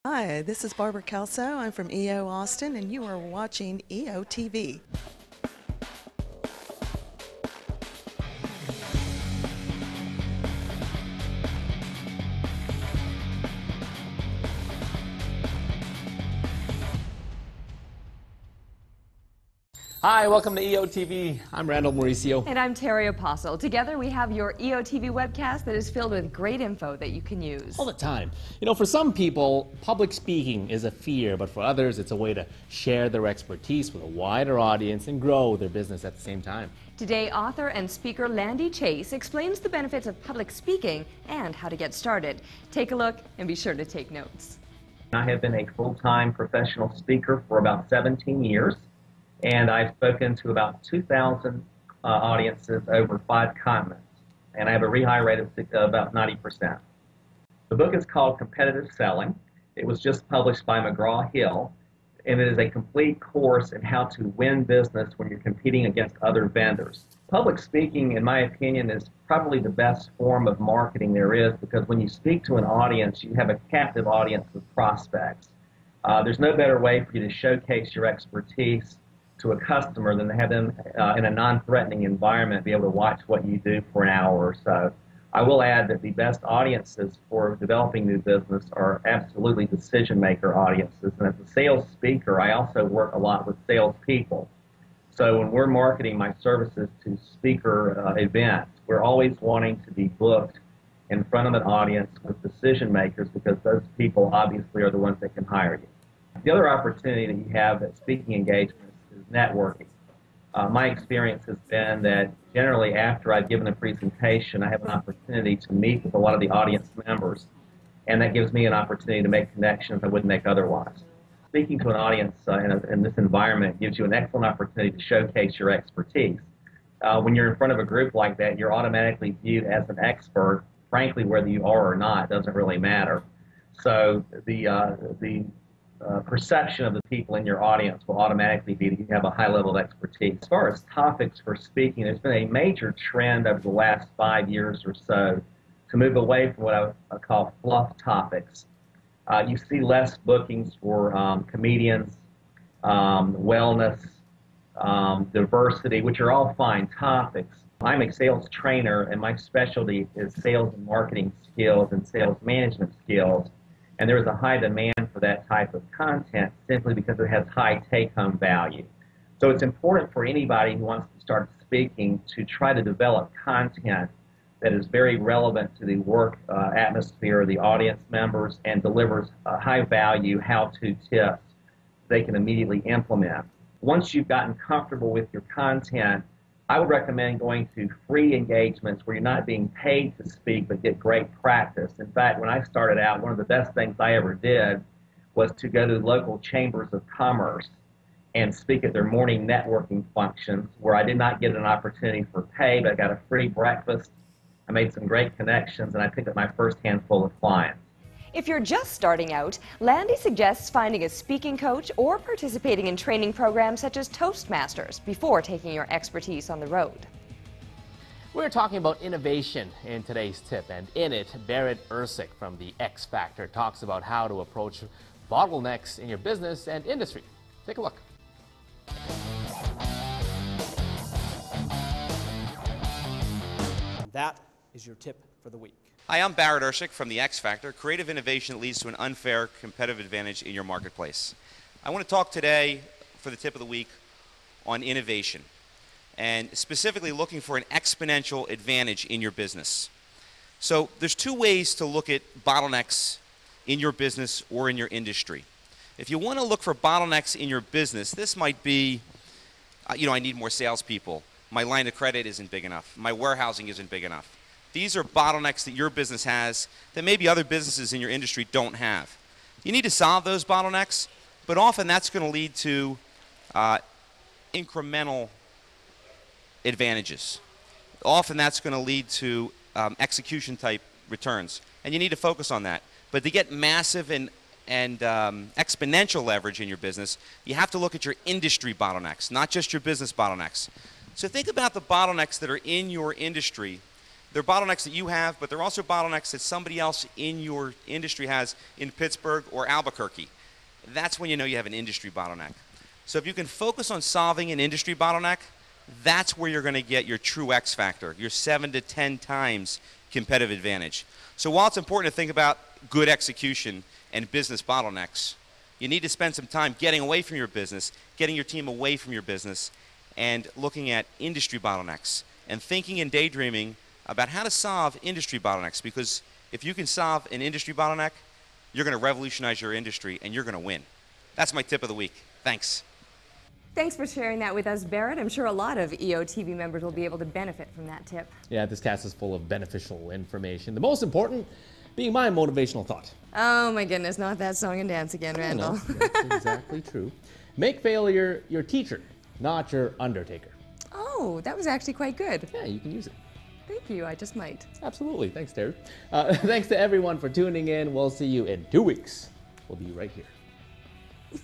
Hi, this is Barbara Kelso. I'm from EO Austin, and you are watching EOtv. Hi, welcome to EOtv. I'm Randall Mauricio. And I'm TERRI Apostle. Together we have your EOtv webcast that is filled with great info that you can use. All the time. You know, for some people, public speaking is a fear, but for others, it's a way to share their expertise with a wider audience and grow their business at the same time. Today, author and speaker Landy Chase explains the benefits of public speaking and how to get started. Take a look and be sure to take notes. I have been a full-time professional speaker for about 17 years. And I've spoken to about 2,000 audiences over 5 continents. And I have a rehire rate of about 90%. The book is called Competitive Selling. It was just published by McGraw-Hill. And it is a complete course in how to win business when you're competing against other vendors. Public speaking, in my opinion, is probably the best form of marketing there is, because when you speak to an audience, you have a captive audience of prospects. There's no better way for you to showcase your expertise to a customer than to have them in a non-threatening environment be able to watch what you do for an hour or so. I will add that the best audiences for developing new business are absolutely decision-maker audiences. And as a sales speaker, I also work a lot with salespeople. So when we're marketing my services to speaker events, we're always wanting to be booked in front of an audience with decision-makers, because those people obviously are the ones that can hire you. The other opportunity that you have at speaking engagements is networking. My experience has been that generally after I've given a presentation, I have an opportunity to meet with a lot of the audience members, and that gives me an opportunity to make connections I wouldn't make otherwise. Speaking to an audience in this environment gives you an excellent opportunity to showcase your expertise. When you're in front of a group like that, you're automatically viewed as an expert. Frankly, whether you are or not doesn't really matter. So the perception of the people in your audience will automatically be that you have a high level of expertise. As far as topics for speaking, there's been a major trend over the last 5 years or so to move away from what I call fluff topics. You see less bookings for comedians, wellness, diversity, which are all fine topics. I'm a sales trainer, and my specialty is sales and marketing skills and sales management skills. And there is a high demand for that type of content simply because it has high take-home value. So it's important for anybody who wants to start speaking to try to develop content that is very relevant to the work atmosphere of the audience members and delivers high value how-to tips they can immediately implement. Once you've gotten comfortable with your content, I would recommend going to free engagements where you're not being paid to speak but get great practice. In fact, when I started out, one of the best things I ever did was to go to local chambers of commerce and speak at their morning networking functions, where I did not get an opportunity for pay, but I got a free breakfast. I made some great connections, and I picked up my first handful of clients. If you're just starting out, Landy suggests finding a speaking coach or participating in training programs such as Toastmasters before taking your expertise on the road. We're talking about innovation in today's tip, and in it, Berit Ersic from the X Factor talks about how to approach bottlenecks in your business and industry. Take a look. That is your tip for the week. Hi, I'm Berit Ersic from the X Factor, creative innovation that leads to an unfair competitive advantage in your marketplace. I want to talk today for the tip of the week on innovation, and specifically looking for an exponential advantage in your business. So there's 2 ways to look at bottlenecks in your business or in your industry. If you want to look for bottlenecks in your business, this might be, I need more salespeople. My line of credit isn't big enough. My warehousing isn't big enough. These are bottlenecks that your business has that maybe other businesses in your industry don't have. You need to solve those bottlenecks, but often that's going to lead to incremental advantages. Often that's going to lead to execution type returns, and you need to focus on that. But to get massive and exponential leverage in your business, you have to look at your industry bottlenecks, not just your business bottlenecks. So think about the bottlenecks that are in your industry They're bottlenecks that you have, but they're also bottlenecks that somebody else in your industry has in Pittsburgh or Albuquerque. That's when you know you have an industry bottleneck. So if you can focus on solving an industry bottleneck, that's where you're going to get your true X factor, your 7 to 10 times competitive advantage. So while it's important to think about good execution and business bottlenecks, you need to spend some time getting away from your business, getting your team away from your business, and looking at industry bottlenecks and thinking and daydreaming about how to solve industry bottlenecks, because if you can solve an industry bottleneck, you're going to revolutionize your industry and you're going to win. That's my tip of the week. Thanks. Thanks for sharing that with us, Barrett. I'm sure a lot of EOtv members will be able to benefit from that tip. Yeah, this cast is full of beneficial information. The most important being my motivational thought. Oh my goodness, not that song and dance again, Randall. That's exactly true. Make failure your teacher, not your undertaker. Oh, that was actually quite good. Yeah, you can use it. Thank you, I just might. Absolutely. Thanks, Terry. Thanks to everyone for tuning in. We'll see you in 2 weeks. We'll be right here.